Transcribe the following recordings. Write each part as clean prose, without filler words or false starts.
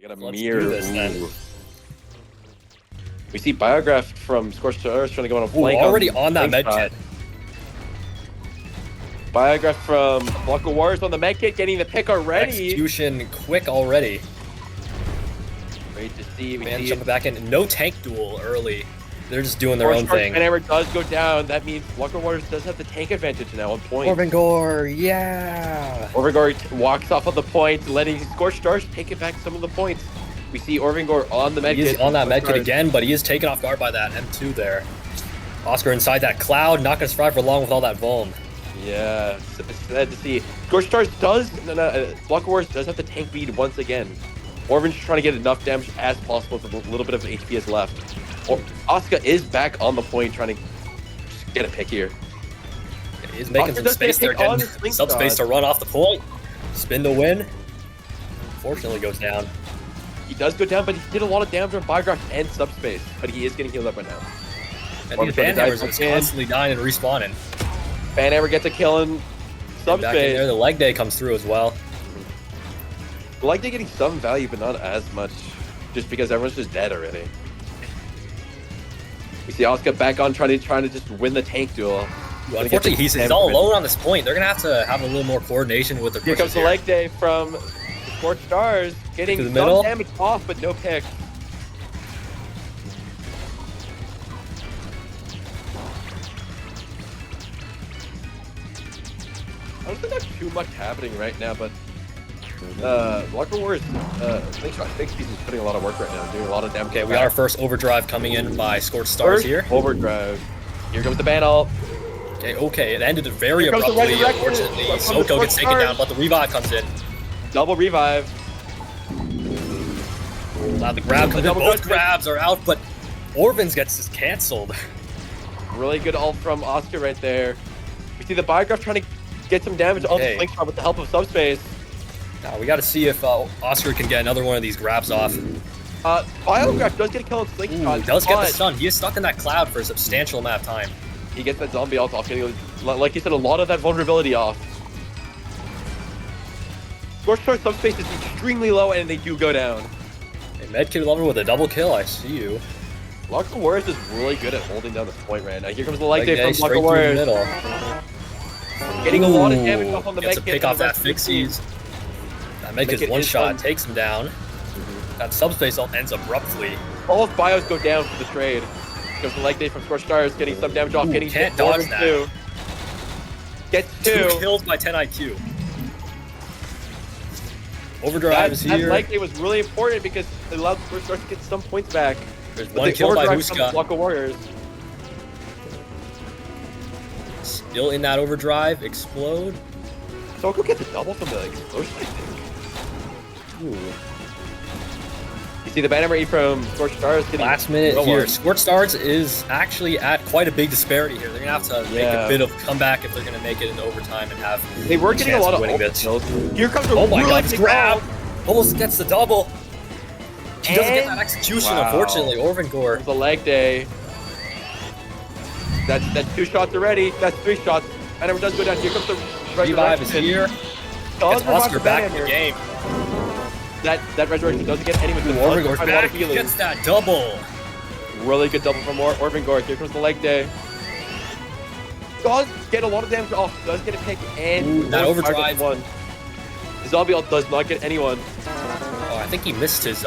got a Let's mirror. do this then. Ooh. We see Biograph from Scorched trying to go on a flank. Already on that med kit. Biograph from Block of Warriors on the med kit, getting the pick already. Execution quick already. Great to see. We Man see jumping back in. No tank duel early. They're just doing their own thing. Whenever it does go down, that means Block of Warriors does have the tank advantage now on point. Orvengor, yeah. Orvengor walks off of the point, letting Scorched Stars take it back some of the points. We see Orvengor on the med kit. He is on that med kit again, but he is taken off guard by that M2 there. Oscar inside that cloud, not going to survive for long with all that vuln. Yeah, it's sad to see. Scorched Stars does, Block of Warriors does have the tank lead once again. Orven's trying to get enough damage as possible with a little bit of HP is left. Oscar is back on the point, trying to get a pick here. He is making some space there, getting subspace to run off the point. Spin to win. Unfortunately goes down. He does go down, but he did a lot of damage on Biograph and subspace, but he is getting healed up right now. And these Banhammers are constantly dying and respawning. Banhammer gets a kill in subspace. Back in there, the leg day comes through as well. The leg day getting some value, but not as much, just because everyone's just dead already. We see Oscar back on trying to just win the tank duel. Well, unfortunately, he's all alone on this point. They're gonna have to have a little more coordination with their Here comes the leg day from Scorched Stars, getting some damage off, but no pick. I don't think there's too much happening right now, but Block of Warriors, Big Speed is putting a lot of work right now, doing a lot of damage. Okay, we got our first overdrive coming in by Scorched Stars here. Overdrive. Here comes the ban ult. Okay, it ended very abruptly. Unfortunately, Soko gets taken down, but the revive comes in. Double revive. Now the grab comes in. Both grabs are out, but Orvens gets this canceled. Really good ult from Oscar right there. We see the Biograph trying to get some damage on the Slingshot with the help of subspace. Now we got to see if Oscar can get another one of these grabs off. Biograph does get a kill on Slingshot. He does get the stun. He is stuck in that cloud for a substantial amount of time. He gets that zombie ult off, getting, like you said, a lot of that vulnerability off. Scorched Star subspace is extremely low, and they do go down. Hey, Medkit Lover with a double kill. I see you. Block of Warriors is really good at holding down this point right now. Here comes the leg day from Block of Warriors. Getting a lot of damage off on the Medkit. Gets a pick off that Fixies. That Medkit's one shot, takes him down. That subspace ult ends abruptly. All of bios go down for the trade. Here comes the leg day from Scorched Stars, getting some damage off, getting can't dodge that. Two. Gets two. 2 kills by 10 IQ. Overdrive is here. That leg day was really important because it allowed Scorched Stars to get some points back. There's one kill by Huska. Block of Warriors. Still in that overdrive. Explode. Soko gets a double from the explosion, I think. Ooh. You see the banner E from Scorched Stars getting last minute here. Scorched Stars is actually at quite a big disparity here. They're gonna have to make a bit of comeback if they're gonna make it into overtime and have. They were getting a lot of winning bits. Here comes the God, grab! Almost gets the double. He doesn't get that execution, unfortunately. Orvengor. The leg day. That's 2 shots already. That's 3 shots. And it does go down. Here comes the revive is here. Gets Oscar back in the game. That resurrection doesn't get anyone. Orvengor's back. He gets that double. Really good double from Orvengor. Here comes the leg day. Does get a lot of damage off. Does get a pick and that overdrive. The zombie ult does not get anyone. Oh, I think he missed his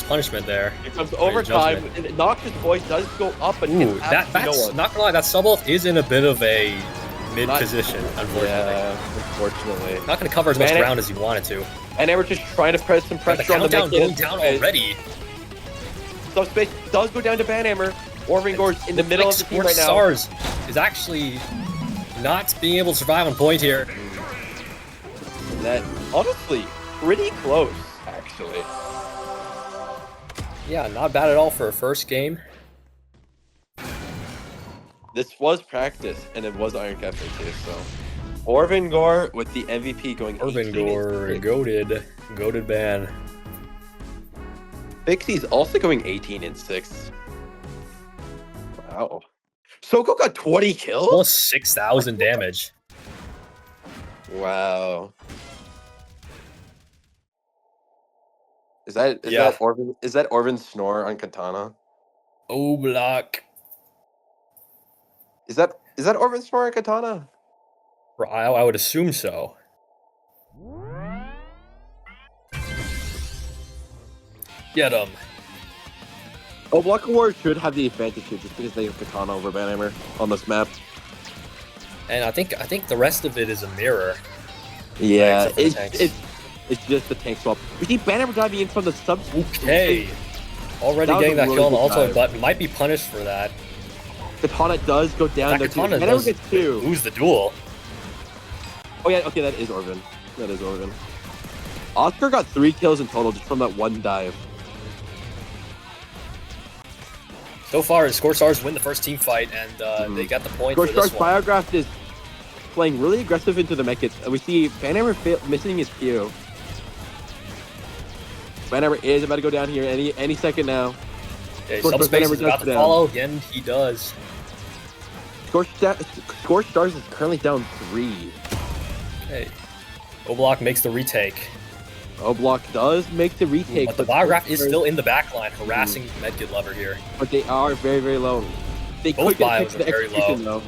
punishment there. Here comes overtime. Noxious Voice does go up, but that's not gonna lie. That sub ult is in a bit of a mid position, unfortunately. Yeah, unfortunately. Not gonna cover as much ground as he wanted to. And they were just trying to press some pressure on the countdown going down already. Subspace does go down to Banhammer. Orvengor's in the middle of the team right now. Stars is actually not being able to survive on point here. That honestly pretty close, actually. Yeah, not bad at all for a first game. This was practice, and it was Iron Cafe too, so. Orvengor with the MVP going. Orvengor, goated ban. Fixie's also going 18-6. Wow. Soko got 20 kills? Almost 6,000 damage. Wow. Is that Yeah. Orvin's snore on Katana? ROBLOX. Is that Orvin's snore on Katana? I would assume so. Get him. ROBLOX Warriors should have the advantage here just because they have Katana over Banhammer on this map. And I think the rest of it is a mirror. Yeah, Except for the it's just the tank swap. We see Banhammer diving in from the sub. Okay. Already That was getting a that really kill on the good ultimate, dive. but might be punished for that. Katana does go down That there too. Katana Banhammer does gets 2. lose the duel. Oh yeah, okay, that is Orvin. That is Orvin. Oscar got 3 kills in total just from that one dive. So far, Scorched Stars win the first team fight, and they got the point for Scorched this Stars one. Biograph is playing really aggressive into the mech hits. We see Banhammer missing his Q. Banhammer is about to go down here any second now. Okay, Scorched Subspace Stars is about does to down. follow, and he does. Scorched Stars is currently down 3. Okay. ROBLOX makes the retake. ROBLOX does make the retake, But the Biograph is still in the backline, harassing Medkit Lover here. But they are very, very low. They Both could get bios picked to are very execution, though.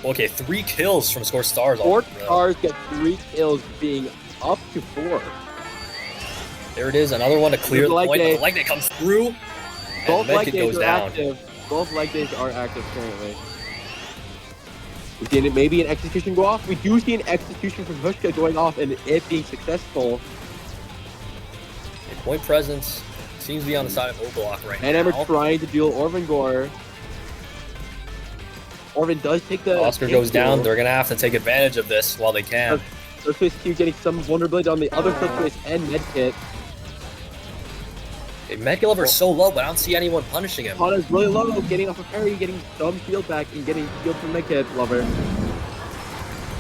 Okay, 3 kills from Scorched Stars. Scorched Stars get 3 kills, being up to 4. There it is, another one to clear the Leg point. day. But the leg day comes through, and Both leg Medkit days goes are down. active. Both leg days are active currently. We see maybe an execution go off. We do see an execution from Hushka going off and it being successful. Okay, point presence seems to be on the side of ROBLOX right And now. Emmer trying to duel Orvin Gore. Orvin does take the Oscar goes down. They're going to have to take advantage of this while they can. Subspace Q getting some vulnerability on the other Subspace and Medkit. Okay, Medkit Lover is so low, but I don't see anyone punishing him. Hana's really low, getting off a parry, getting some shield back, and getting shield from Medkit Lover.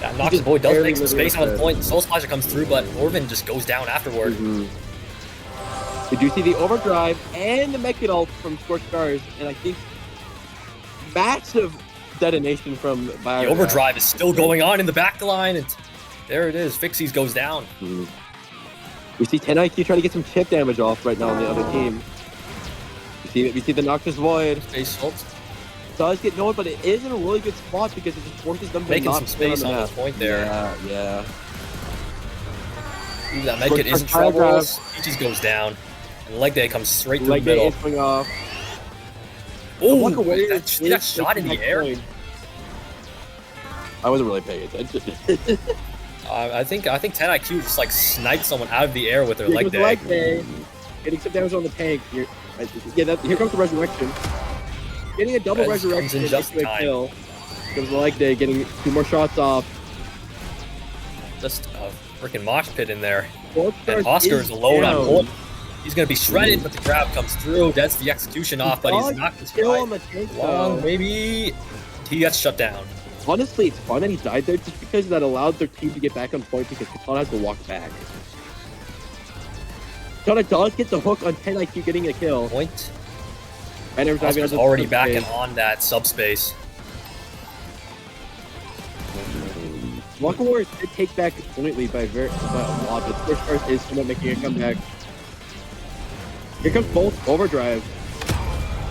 That Noxus Boy does barely make some space on living his with point. Soul Splicer comes through, but Orvin just goes down afterward. We do see the overdrive and the Medkit ult from Scorched Stars, and I think massive detonation from Biograph. The overdrive is still going on in the back line, and there it is. Phighting goes down. We see 10 IQ trying to get some chip damage off right now on the other team. We see the Noxus Void. Space ult. Does get known, but it is in a really good spot because it just forces them to Making not some stay space on the on map. the point there. Yeah. Ooh, that Medkit is in trouble. Phighting goes down. And leg day comes straight through Leg the day middle. is going off. Oh, Warriors that is shot in the taking air. that point. I wasn't really paying attention. I think 10 IQ just like sniped someone out of the air with their Here leg goes the day. leg day. Getting some damage on the tank. Here comes the resurrection. Getting a double Rez comes resurrection in just into a time. kill. Comes the leg day, getting 2 more shots off. Just a freaking mosh pit in there. Scorched And Stars Oscar is alone on down. point. He's going to be shredded, but the grab comes through. That's the execution off, but he's knocked his Kill on guy. the tank, Long, though. maybe. He gets shut down. Honestly, it's fun that he died there just because that allowed their team to get back on point because Katana has to walk back. Katana does get the hook on 10 IQ getting a kill. Point. And every Oscar's already back and on that subspace. ROBLOX Warriors did take back completely by a lot, but Scorched Stars is somewhat making a comeback. Here comes both overdrive.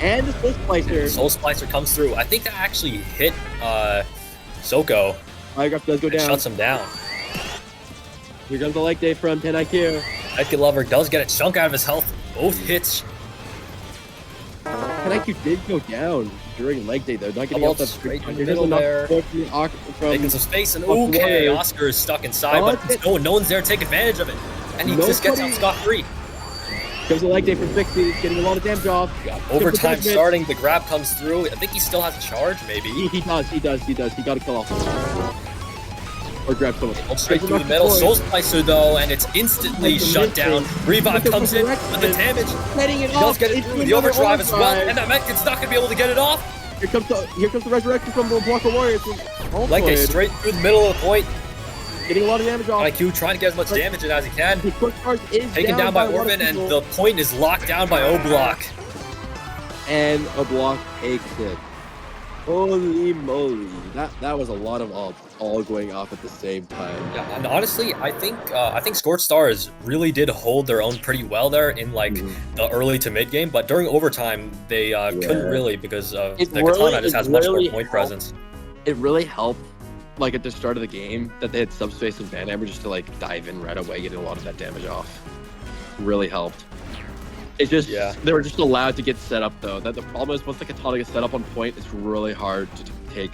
And the Soul Splicer. Soul Splicer comes through. I think that actually hit Soko Biograph does go and down. shuts him down. Here comes the leg day from 10 IQ. Medkit Lover does get a chunk out of his health. Both hits. 10 IQ did go down during leg day though. Not getting Double out that straight in the There's middle enough there. support from Making some space, and ROBLOX okay, Warriors. Oscar is stuck inside, but no one's there to take advantage of it. And he just gets out scot-free. Comes the leg day from Phighting, getting a lot of damage off. Overtime starting, the grab comes through. I think he still has a charge, maybe. He does. He got to kill off. Or grab someone. Straight through the middle. Soul Splicer, though, and it's instantly shut down. Revive comes in with the damage. Letting it He off. does get it through the overdrive as well, and that Medkit's not going to be able to get it off. Here comes the resurrection from the ROBLOX Warriors. Like they straight through the middle of the point. Getting a lot of damage off. IQ trying to get as much damage in as he can. The Scorched Stars is Taken down by Orvin, and the point is locked down by ROBLOX. And ROBLOX takes it. Holy moly. That was a lot of ult. all going off at the same time. Yeah, and honestly, I think Scorched Stars really did hold their own pretty well there in like the early to mid game, but during overtime they couldn't really because the Katana just has much more point presence. It really helped, like at the start of the game, that they had Subspace and Banhammer just to like dive in right away, getting a lot of that damage off. Really helped. It just they were just allowed to get set up though. That the problem is once the Katana gets set up on point, it's really hard to take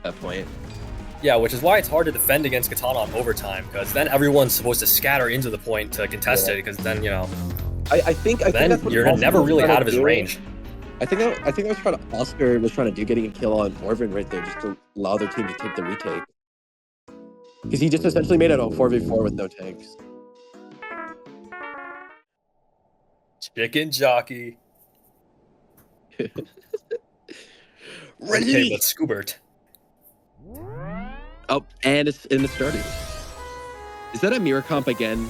that point. Yeah, which is why it's hard to defend against Katana on overtime, because then everyone's supposed to scatter into the point to contest it, because then, you know, I think that's what you're never really out of his range. I think that's what Oscar was trying to do, getting a kill on Orvin right there, just to allow their team to take the retake. Because he just essentially made it a 4v4 with no tanks. Chicken jockey. Ready? Okay, but Scoobert. Oh, and it's in the starting. Is that a mirror comp again?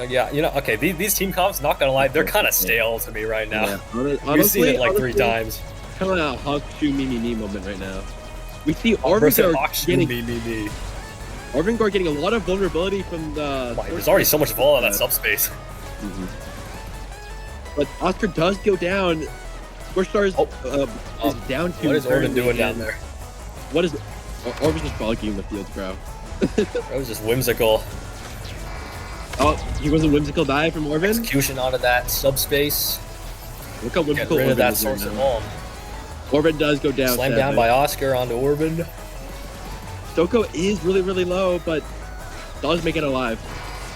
Yeah, you know, okay, these team comps, not gonna lie, they're kind of stale to me right now. Yeah. We've seen it like 3 times. Kind of a Hawk Shoe Me Me Me moment right now. We see Orvin Gore getting a lot of vulnerability from the... There's already so much vol in that subspace. But Oscar does go down. Scorched Stars is down to... What is Orvin doing down there? What is... Orvin's just bogging the field, bro. That was just whimsical. Oh, he was a whimsical dive from Orvin? Execution onto that subspace. Look how whimsical Get rid of that is source right of now. home. Orvin does go down. Slammed down by Oscar onto Orvin. Soko is really, really low, but does make it alive.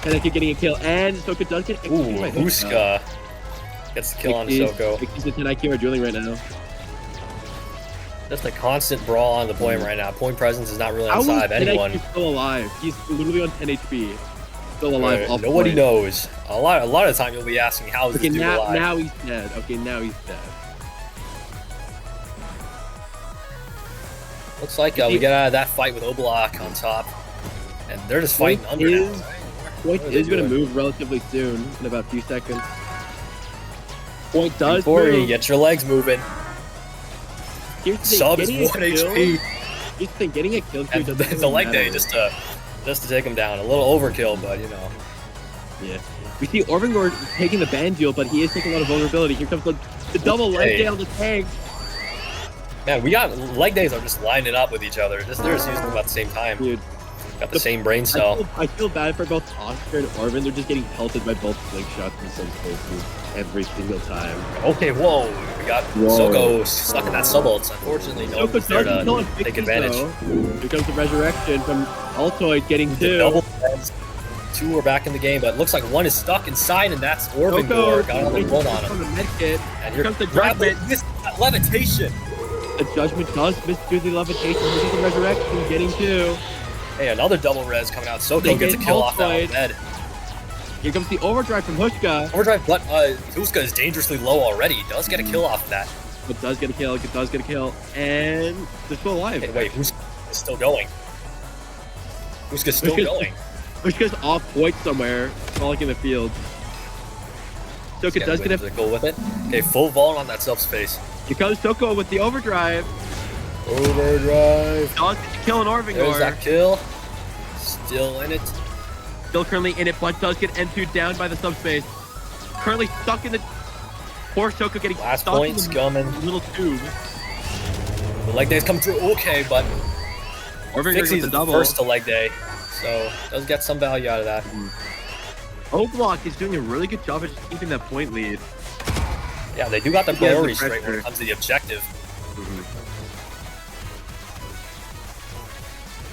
And they keep getting a kill, and Soko does get executed by Huska gets the kill on Soko. He's the 10 IQ are dueling right now. Just a constant brawl on the point right now. Point presence is not really on the side of anyone. He's still alive. He's literally on 10 HP. Still alive. Nobody knows. A lot of the time you'll be asking how is this dude alive. Now he's dead. Okay, now he's dead. Looks like we get out of that fight with ROBLOX on top. And they're just fighting under now. Point is going to move relatively soon, in about a few seconds. Point does move. Get your legs moving. Sub is 1 HP. Here's the thing, getting a kill and it's a leg day just to take him down. A little overkill, but you know. Yeah. We see Orvin Gore taking the ban deal, but he is taking a lot of vulnerability. Here comes the double leg day on the tank. Man, we got leg days are just lining up with each other. They're just using them at the same time. Dude. Got the same brain cell. I feel bad for both Oscar and Orvin. They're just getting pelted by both slingshots in some cases every single time. Okay, whoa. We got Soko stuck in that sub-ults. Unfortunately, no one's there to take advantage. Here comes the resurrection from Altoid getting 2. Double res. 2 are back in the game, but it looks like 1 is stuck inside, and that's Orvin Gore. Got all the blood on him. And here comes the judgment. Levitation. The judgment does miss through the levitation. This is the resurrection getting 2. Hey, another double res coming out. Soko gets a kill off that bed. Here comes the overdrive from Huska. Overdrive, but Huska is dangerously low already. He does get a kill off that. It does get a kill. It does get a kill. And they're still alive. Hey, wait, Huska is still going. Huska's still going. Huska's off point somewhere, falling in the field. Soko does get a goal with it. Okay, full vol on that subspace. Here comes Soko with the overdrive. Overdrive. Does get the kill on Orvin Gore. There's that kill. Still in it. Still currently in it, but does get N2 down by the subspace. Currently stuck in the... Poor Soko getting last point's coming. Little tube. The leg day's come through okay, but Fixie's the double. First to leg day, so does get some value out of that. ROBLOX is doing a really good job at just keeping that point lead. Yeah, they do got the priority straight when it comes to the objective.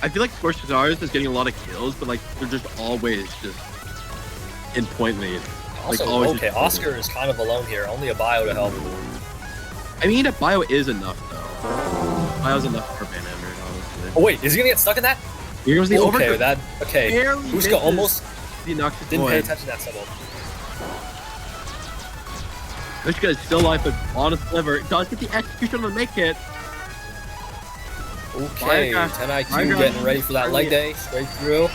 I feel like Scorched Stars is getting a lot of kills, but like they're just always just in point lead. Also, like, always okay, Oscar is kind of alone here. Only a bio to help. I mean, a bio is enough though. Bio's enough for Banland, honestly. Oh wait, is he gonna get stuck in that? Here goes the overdrive. Okay, Huska almost didn't pay attention to that sub-ult. Huska is still alive, but on a sliver. It does get the execution on the make hit. Okay, 10 IQ getting ready for that leg day. Straight through.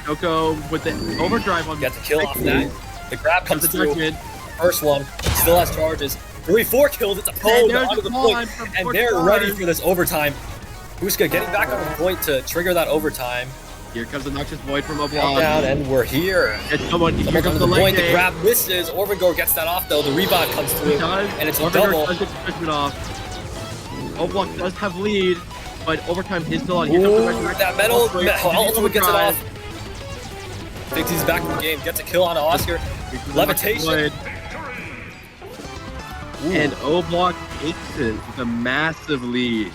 Soko with the overdrive on. Get the kill off that. The grab comes through. First one. Still has charges. 3-4 kills. It's a pole onto the point. And they're ready for this overtime. Huska getting back on the point to trigger that overtime. Here comes the Noxious Void from a Down, block. and we're here. And someone, here Someone comes on the the point. leg The grab misses. Orvengor gets that off though. The revive comes through, and it's a double. Does get the judgment off. ROBLOX does have lead, but overtime is still on. Here comes the resurrection. That metal ultimate gets it off. Dixie's back in the game. Gets a kill on Oscar. Levitation. And ROBLOX takes it with a massive lead.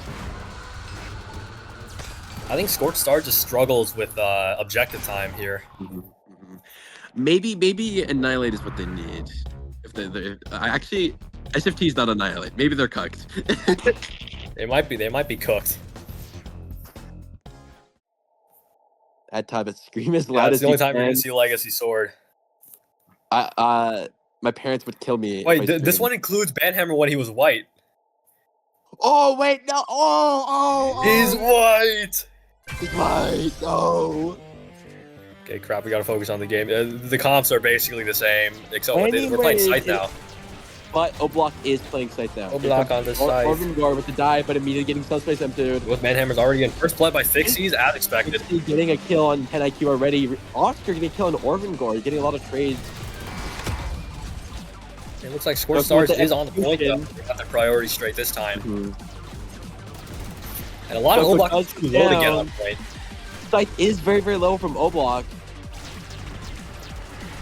I think Scorched Star just struggles with objective time here. Maybe Annihilate is what they need. If they actually, SFT is not Annihilate. Maybe they're cooked. They might be cooked. That time it's scream as loud It's as the only you time you're can. gonna see Legacy Sword. My parents would kill me. Wait, this one includes Banhammer when he was white. Oh wait, no! Oh! He's white. He's white. Oh! Okay, crap. We gotta focus on the game. The comps are basically the same, except we're playing Scythe now. But ROBLOX is playing Scythe now. ROBLOX on the side. Orvengor with the dive, but immediately getting subspace emptied. With Banhammer's already in first blood by Fixies, as expected. Getting a kill on 10 IQ already. Oscar getting a kill on Orvengor, getting a lot of trades. It looks like Scorched Stars is on the point though. They got their priorities straight this time. And a lot of ROBLOX is too low to get on point. Scythe is very, very low from ROBLOX.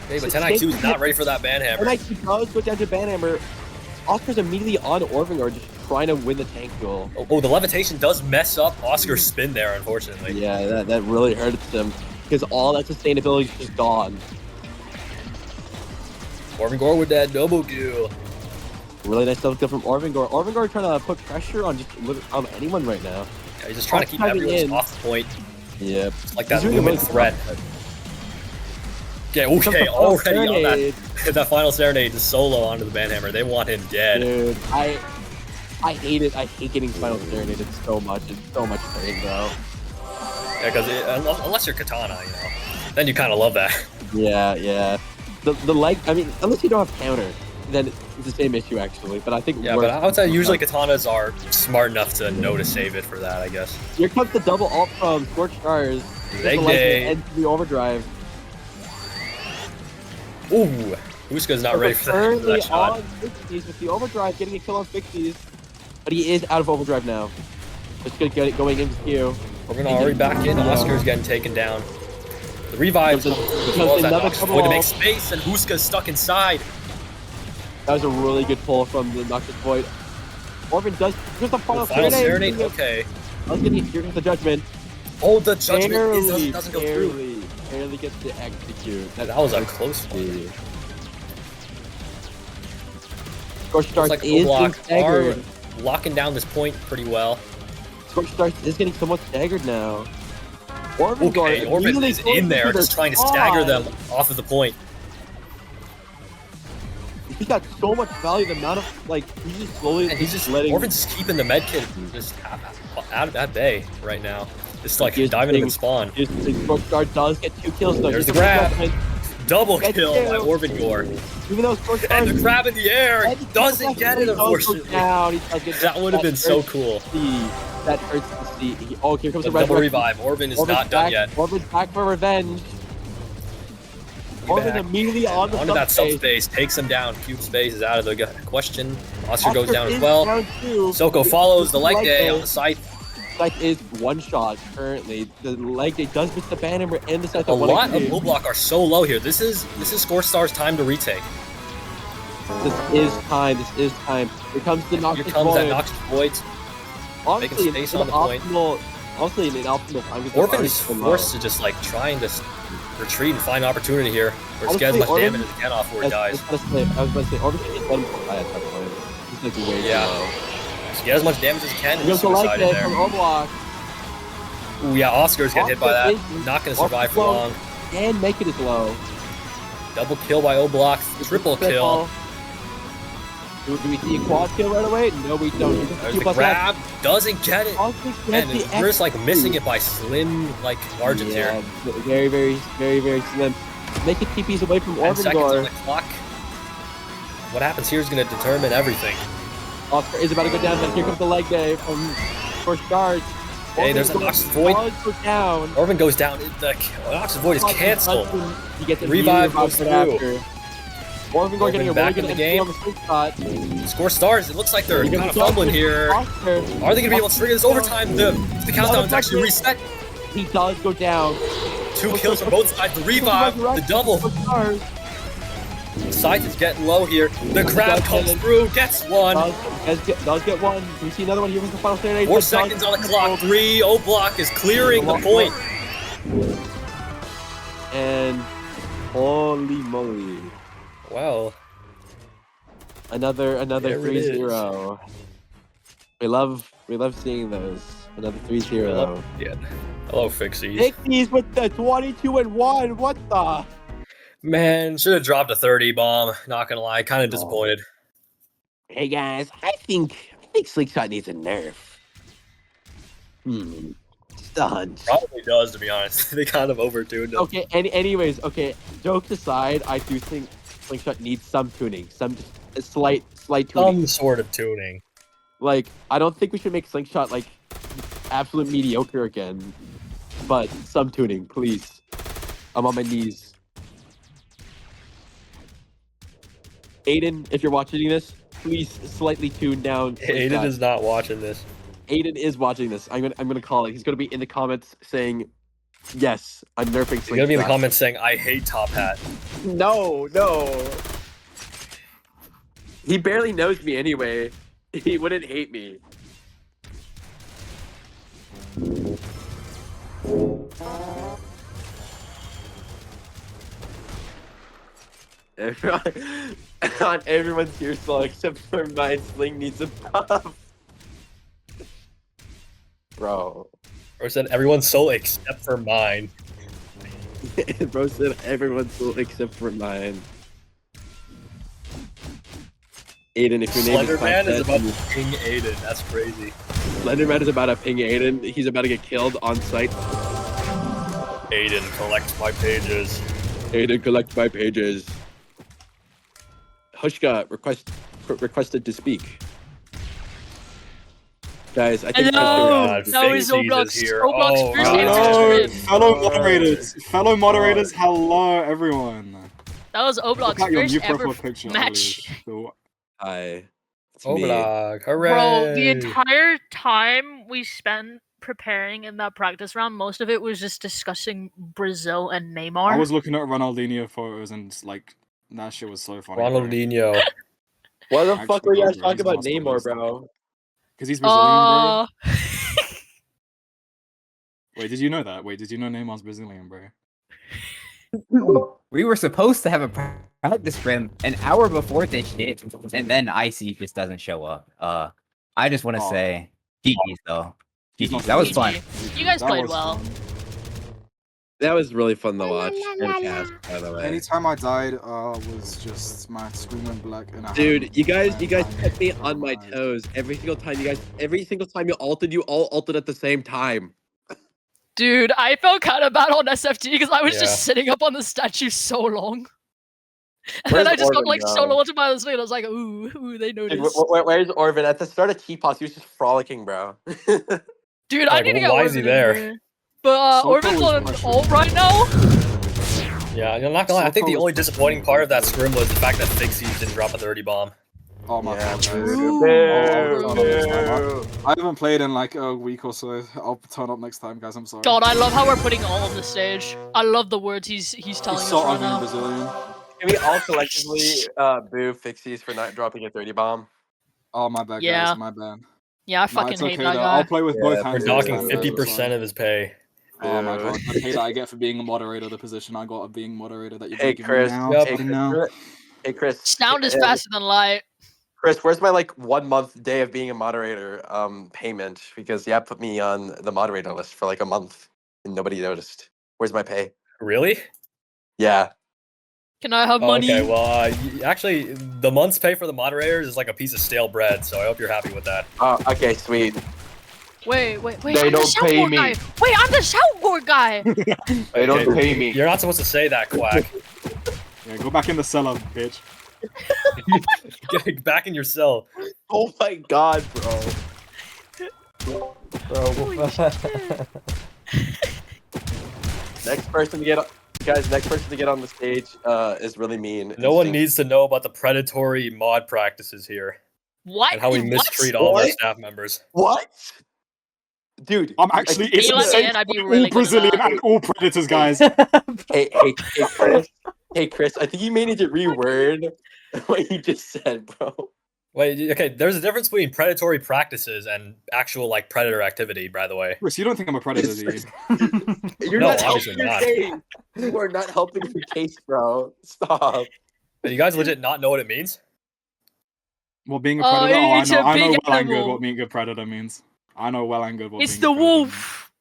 Okay, but 10 IQ is not ready for that Banhammer. 10 IQ does go down to Banhammer. Oscar's immediately on Orvengor, just trying to win the tank duel. Oh, the levitation does mess up Oscar's spin there, unfortunately. Yeah, that really hurts him, because all that sustainability is just gone. Orvengor with that double kill. Really nice double kill from Orvengor. Orvengor trying to put pressure on just anyone right now. Yeah, he's just trying to keep everyone off the point. Yep. Like that movement threat. Okay, already on that final serenade to solo onto the Banhammer. They want him dead. Dude, I hate it. I hate getting final serenaded so much. It's so much pain, bro. Yeah, because unless you're Katana, you know, then you kind of love that. Yeah. The leg, I mean, unless you don't have counter, then it's the same issue actually. But I think but I would say usually Katanas are smart enough to know to save it for that, I guess. Here comes the double ult from Scorched Stars. Leg day. Ends the overdrive. Ooh, Huska's not ready for that shot. On Fixies with the overdrive, getting a kill on Fixies, but he is out of overdrive now. Just gonna get it going into Q. We're gonna already back in. Oscar's getting taken down. The revive as well as that Noxious Void to make space, and Huska's stuck inside. That was a really good pull from the Noxious Void. Orvin does just the final serenade. Okay. I was getting here comes the judgment. Oh, the judgment doesn't go through. Barely gets to execute. That was a close one. Scorched Stars like is being staggered. Locking down this point pretty well. Scorched Stars is getting somewhat staggered now. Orvin is in there just trying to stagger them off of the point. He's got so much value, the amount of, like, he's just slowly... And he's just letting... Orvin's just keeping the medkit just out at bay right now. Just like diving in the spawn. Scorched Star does get 2 kills though. There's the grab. Double kill by Orvengor. Even though Scorched Star... And the grab in the air doesn't get it, unfortunately. That would have been so cool. That hurts to see. Oh, here comes the double revive. Orvin is not done yet. Orvin's back for revenge. Orvin immediately on the onto that subspace, takes him down. Cube space is out of the question. Oscar goes down as well. Soko follows the leg day on the scythe. Scythe is one shot currently. The leg day does miss the Banhammer and the scythe. A lot of ROBLOX are so low here. This is Scorched Star's time to retake. This is time. Here comes the Noxious Void. Here comes that Noxious Void. Honestly, making space on the point. Honestly, in an optimal time, Orvin is forced to just like trying to retreat and find opportunity here, or just get as much damage as he can off before he dies. I was about to say, Orvin can get 1 point at that point. He's like way low. Just get as much damage as he can and just suicide in there. From ROBLOX. Ooh, yeah, Oscar's getting hit by that. Not going to survive for long. And make it as low. Double kill by ROBLOX. Triple kill. Do we see a quad kill right away? No, we don't. There's the grab. Doesn't get it. And we're just like missing it by slim like margins here. Very, very, very, very slim. Make it TPs away from Orvengor. 10 seconds on the clock. What happens here is going to determine everything. Oscar is about to go down, but here comes the leg day from Scorched Stars. Hey, there's an Ox's Void. Down. Orban goes down. The Ox's Void is canceled. You get the Revive goes through. Orban getting a back really in the good game. on the swing shot. Score stars. It looks like they're kind of fumbling here. Are they going to be able to trigger this overtime? The countdown's actually reset. He does go down. 2 kills on both sides. The revive, the double. Sides is getting low here. The crab comes through, gets one. Does get one. Do we see another one here with the final 38? 4 seconds on the clock. 3. ROBLOX is clearing the point. And holy moly. Wow. Another There it 3-0. We love seeing those. Another 3-0. Yeah. Hello, Fixies. Pixies with the 22-1. What the? Man, should have dropped a 30 bomb. Not gonna lie, kind of disappointed. Hey guys, I think Slingshot needs a nerf. Stunned. Probably does, to be honest. They kind of overtuned him. Okay. Anyways, okay. Jokes aside, I do think Slingshot needs some tuning, some slight tuning. Some sort of tuning. Like, I don't think we should make Slingshot like absolute mediocre again, but some tuning, please. I'm on my knees. Aiden, if you're watching this, please slightly tune down. Aiden is not watching this. Aiden is watching this. I'm gonna call it. He's gonna be in the comments saying, "Yes, I'm nerfing Slingshot." He's gonna be in the comments saying, "I hate Tophat." No. He barely knows me anyway. He wouldn't hate me. On everyone's tier slow except for mine. Sling needs a buff. Bro. Bro said everyone's soul except for mine. Bro said everyone's soul except for mine. Aiden, if your name is Slenderman is about to ping Aiden. That's crazy. Slenderman is about to ping Aiden. He's about to get killed on sight. Aiden, collect my pages. Aiden, collect my pages. Hushka requested to speak. Guys, I think Hello, God, that was Fixies ROBLOX. is here. ROBLOX Oh, first God. answer to Fellow moderators, hello everyone. That was Look ROBLOX at your first new ever profile picture. match. So, Hi. It's me. ROBLOX, hooray! Bro, the entire time we spent preparing in that practice round, most of it was just discussing Brazil and Neymar. I was looking at Ronaldinho photos and like that shit was so funny. bro. Ronaldinho. Why the Actually, fuck were you guys bro, talking he's about lost Neymar, all bro? Because he's Brazilian, bro. Uh, Wait, did you know that? Wait, did you know Neymar's Brazilian, bro? We were supposed to have a practice round an hour before this shit, and then Icy just doesn't show up. I just want to Aw. say, GG's though. He's GG's. not That was GG. fun. You guys That played was well. fun. That was really fun to watch and cast, by the way. Anytime I died, was just my screen went black and I Dude, you guys I kept me had on my eyes. toes every single time. Every single time you all ulted at the same time. Dude, I felt kind of bad on SFT because I was Yeah. just sitting up on the statue so long. And Where's then I just got Orban like now? solo onto my screen. I was like, ooh, they Dude, noticed. where's Orvin? At the start of Teapots, he was just frolicking, bro. Dude, I Like, need to get why is he Orban in there? here. But Soko Orban's was on an pressured. ult right now. Yeah, I'm not gonna lie. I think the Soko only was disappointing part of that scrim was the fact that Fixies didn't drop a 30 bomb. Oh my Yeah, god, guys. Boo. I'll turn up next time. I haven't played in like a week or so. I'll turn up next time, guys. I'm sorry. God, I love how we're putting all on the stage. I love the words he's telling He's us so right ugly now. Brazilian. Can we all collectively boo Fixies for not dropping a 30 bomb? Oh my bad, Yeah. guys. My bad. Yeah, I Nah, fucking it's hate okay that though. guy. I'll play with Yeah, both we're hands. We're next docking time, guys, I'm 50% sorry. of his pay. Oh my Boo. god, the pay that I get for being a moderator, the position I got of being moderator that you're Hey, giving Chris. me now. Yep. starting now. Hey, Chris. Sound is Hey, faster than light. Chris, where's my like 1 month day of being a moderator payment? Because yeah, put me on the moderator list for like a month and nobody noticed. Where's my pay? Really? Yeah. Can I have Oh, money? okay, well, actually, the month's pay for the moderators is like a piece of stale bread, so I hope you're happy with that. Oh, okay, sweet. Wait. They I'm the don't pay soundboard me. guy. Wait, I'm the soundboard guy. They don't Okay, pay me. You're not supposed to say that, Quack. Yeah, go back in the cellar, bitch. Get back in your cell. Oh my god, bro. Next person to get, guys. Next person to get on the stage is really mean. No one needs to know about the predatory mod practices here. What? And how we mistreat all of our staff members. What? Dude, I'm actually you let me in, I'd be really all Brazilian good at that. and all predators, guys. hey, Chris. Hey, Chris. I think you may need to reword what you just said, bro. Wait, okay. There's a difference between predatory practices and actual like predator activity. By the way, Chris, you don't think I'm a predator, do you? You're No, not obviously helping your not. case. You are not helping your case, bro. Stop. you guys legit not know what it means? Well, being a predator. it's a I know big well and good animal. what being a predator means. I know well and good what It's being the a predator means. wolf.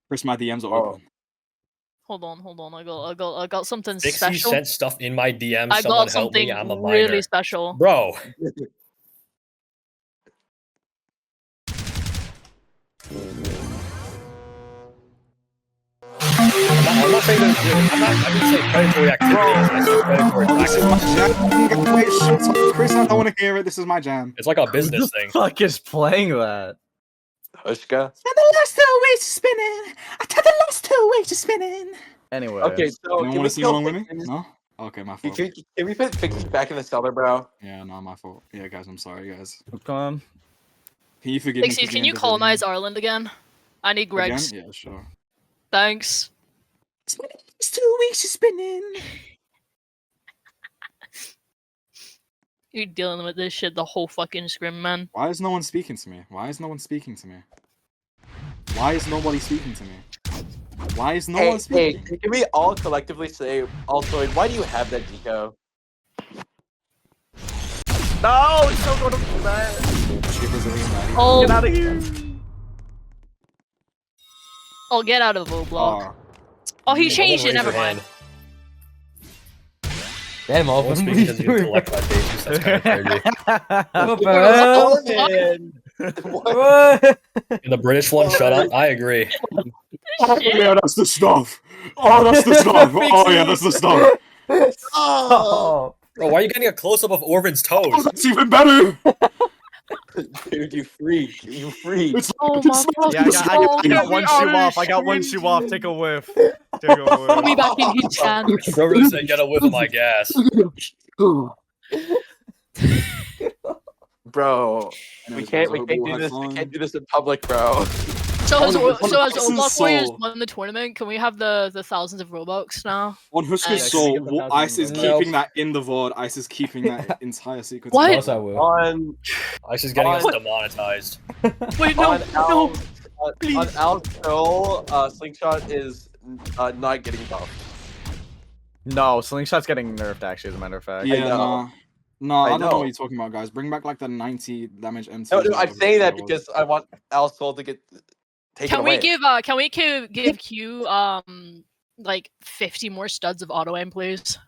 Chris, my DMs are Oh. open. Hold on. I got something 60 special. cent stuff in my DMs. I Someone got help me. something I'm a minor. really special. Bro. I'm not saying I didn't say predatory activities. I said predatory practices. Wait, shut up, Chris. I don't want to hear it. This is my jam. It's like a Who business the thing. fuck is playing that? Hushka. And the last 2 weeks spinning. I got the last 2 weeks spinning. Anyway. Okay, so Anyone can want we to sing kill along with me? Fixins? No? Okay, my fault. Can we put Fixins back in the cellar, bro? Yeah, no, my fault. Yeah, guys, I'm sorry, guys. Come. Can you forgive me? Pixies, for can being you Brazilian? colonize Ireland again? I need Greg's. Again? Yeah, sure. Thanks. It's 2 weeks of spinning. You're dealing with this shit the whole fucking scrim, man. Why is no one speaking to me? Why is no one speaking to me? Why is nobody speaking to me? Why is no one speaking? Hey, can we all collectively say, also, why do you have that Deco? No, it's so good. Oh, Get out of here. oh, get out of Roblox. Oh, Oh, he Someone changed it. raise Never your mind. hand. Damn, Won't Alvin, speak what are you because you doing? collect my pages. That's kind of crazy. What the hell? What? And the British one, shut up. I agree. yeah, that's the stuff. Oh, that's the stuff. Oh, yeah, that's the stuff. Oh. Bro, why are you getting a close up of Orvin's Oh, toes? that's even better. Dude, you freak. You freak. It's Oh like my the Yeah, I got, I got, I Get got me one out shoe of off. I got one this shoe off. Take a whiff. Take a Put me whiff. back in his hand. Bro really said get a whiff of my gas. Bro, we Anyways, can't guys, I hope you all do had this. We fun. can't do this in public, bro. So as On ROBLOX Warriors Soul. won the tournament, can we have the thousands of Robux now? On Huska's Yeah, soul, can we get the Ice is 1,000? keeping that in the VOD. Ice is keeping that entire sequence. What? in Yes, the I VOD. will. On Ice is getting us On- demonetized. Wait, no, on no. on Al's soul, Slingshot is not getting buffed. No, Slingshot's getting nerfed, actually, as a matter of fact. Yeah, know. no, I I don't know know. what you're talking about, guys. Bring back like the 90 damage MT. No, I'm saying that because I want Al's soul to get taken Can away. we give Q like 50 more studs of auto aim, please?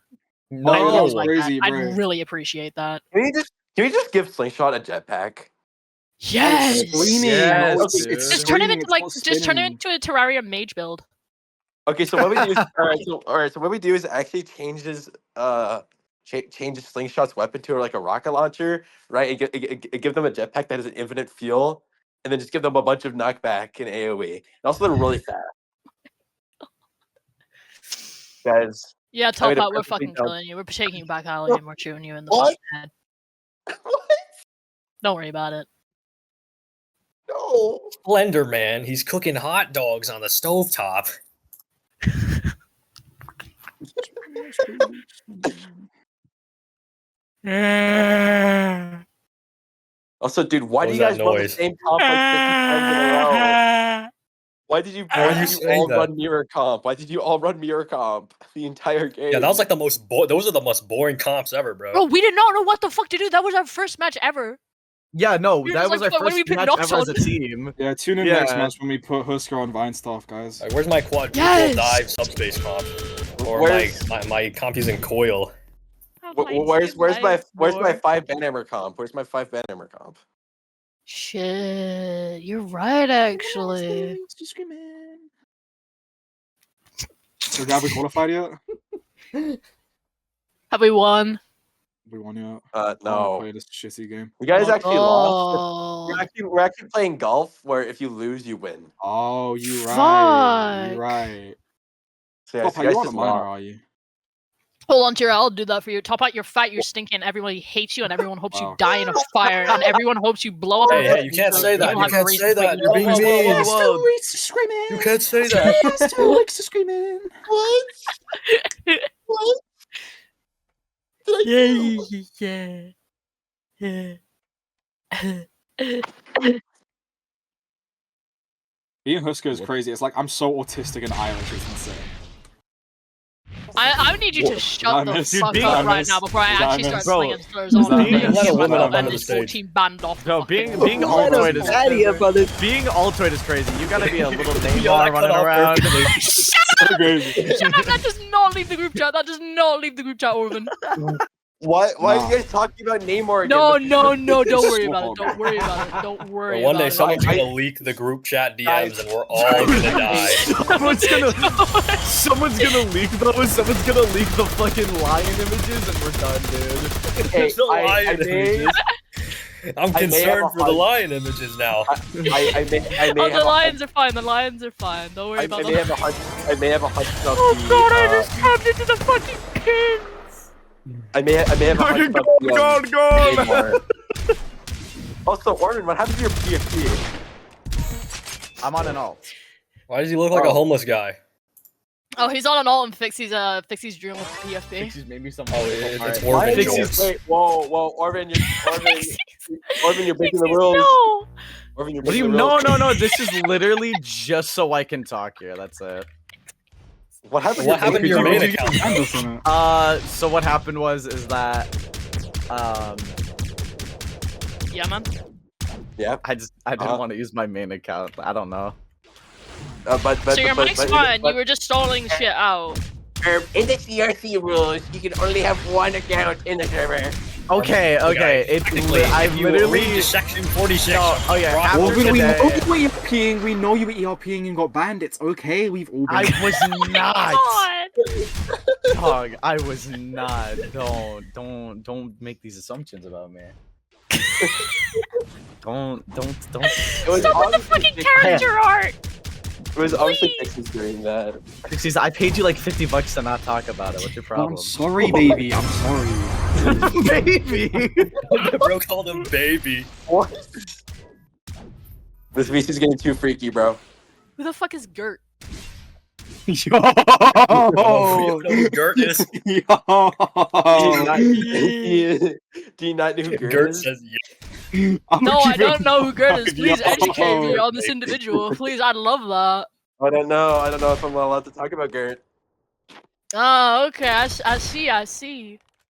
No. that was Like crazy, that. bro. I'd really appreciate that. Can we just give Slingshot a jetpack? Yes. Screaming. Yes, No, dude. Just turn him screaming, into it's like not just turn him spinning. into a Terraria mage build. Okay, so what we do is all right. So what we do is actually changes changes Slingshot's weapon to like a rocket launcher, right? It give them a jetpack that has an infinite fuel, and then just give them a bunch of knockback and AOE. And also they're really fast, guys. Yeah, I made a Tophat, we're perfectly fucking dumb- killing you. We're taking you back alley and we're shooting you in the What? fucking head. What? Don't worry about it. No. Slender Man, he's cooking hot dogs on the stovetop. Also, dude, why What do was you guys that run the noise? same comp like 50 times in a row? Why did you saying all that? run mirror comp? Why did you all run mirror comp the entire game? Yeah, that was like the most those are the most boring comps ever, bro. Bro, we did not know what the fuck to do. That was our first match ever. Yeah, no, You're that just was like, our what do we first put match Nox ever as on? a team. Yeah, tune in Yeah. next match when we put Husker on Vine stuff, guys. Like, where's my quadruple Yes! dive subspace comp? Or Where's- my comp using coil? Where's my 5 banhammer comp? Where's my 5 banhammer comp? Shit, you're right, actually. So, have we qualified yet? Have we won? We won yet? No. Play this shitty game. You guys actually lost. Oh. We're actually playing golf, where if you lose, you win. Oh, you right. You Fuck. right. So yeah, Tophat, you you guys aren't a just minor, lost. are you? Hold on, Tira, I'll do that for you. Tophat, you're fat, you're stinking, everybody hates you, and everyone hopes you Wow. die in a fire, and everyone hopes you blow up. Hey, and hey, you can't say that. don't You have can't race say that. equipment. You're being mean. Still weeks screaming. You can't say that. Still weeks screaming. What? What? Did I do? Being Husker is crazy. It's like I'm so autistic and Irish. It's insane. I need you to shut the Dude, fuck being up right honest- now before I actually start Bro, slinging slurs on being- you. let a woman up And onto the this stage. 14 banned off. No, being Altoid is being Altoid is crazy. You gotta be a little Neymar running around. Shut up! That does not leave the group chat. That does not leave the group chat, Orvin. Why Nah. are you guys talking about Neymar again? No, don't worry about it. Don't worry about it. Don't worry One day about someone's it. gonna leak the group chat DMs and we're all gonna die. Someone's gonna leak those. Someone's gonna leak the fucking lion images, and we're done, dude. Hey, There's no I lion may- images. I'm I may have concerned a for the hunch. lion images now. I may Oh, have the a hunch. lions are fine. The lions are fine. Don't worry I about may them. have a hunch. I may have a hunch about Oh the, god, I just tapped into the fucking pins. I may have a hunch about the, Neymar. Also, Orman, what happened to your PFP? I'm on an alt. Why does he look like a homeless guy? Oh, he's on an alt and Fixie's dream with PFP. Pixies made me some. Oh, it's Alright. Orvin Pixies- George. Wait, whoa, Orman, Orman, you're breaking the Pixies, rules. no. Orman, you're What do you? breaking the No, rules. no. This is literally just so I can talk here. That's it. What happened? What happened to your main Did you account? get handles on it? So what happened was that Yeah, man. Yeah. I didn't want to use my main account. I don't know. But So your mic's fine. You were just stalling shit out. in the CRC rules, you can only have one account in the server. Okay. It's Technically, I've if you literally. read section 46. No, oh yeah, Rock- after Orvin, we know today- you were ERPing. We know you were ERPing and got banned. It's okay. We've all been. I was not. God. Dog, I was not. Don't make these assumptions about me. Don't. It was Stop with the obviously fucking Fix- character art. It was obviously Fixes doing that. Pixies, I paid you like $50 to not talk about it. What's your I'm problem? sorry, baby. I'm sorry. Baby. The bro called him baby. What? This VC is getting too freaky, bro. Who the fuck is Gert? You know who Gert is? Do you not know who Gert Gert is? says yes. No, I don't know who Gert is. Please educate me on this individual. Please, I'd love that. I don't know if I'm allowed to talk about Gert. Oh, okay. I see.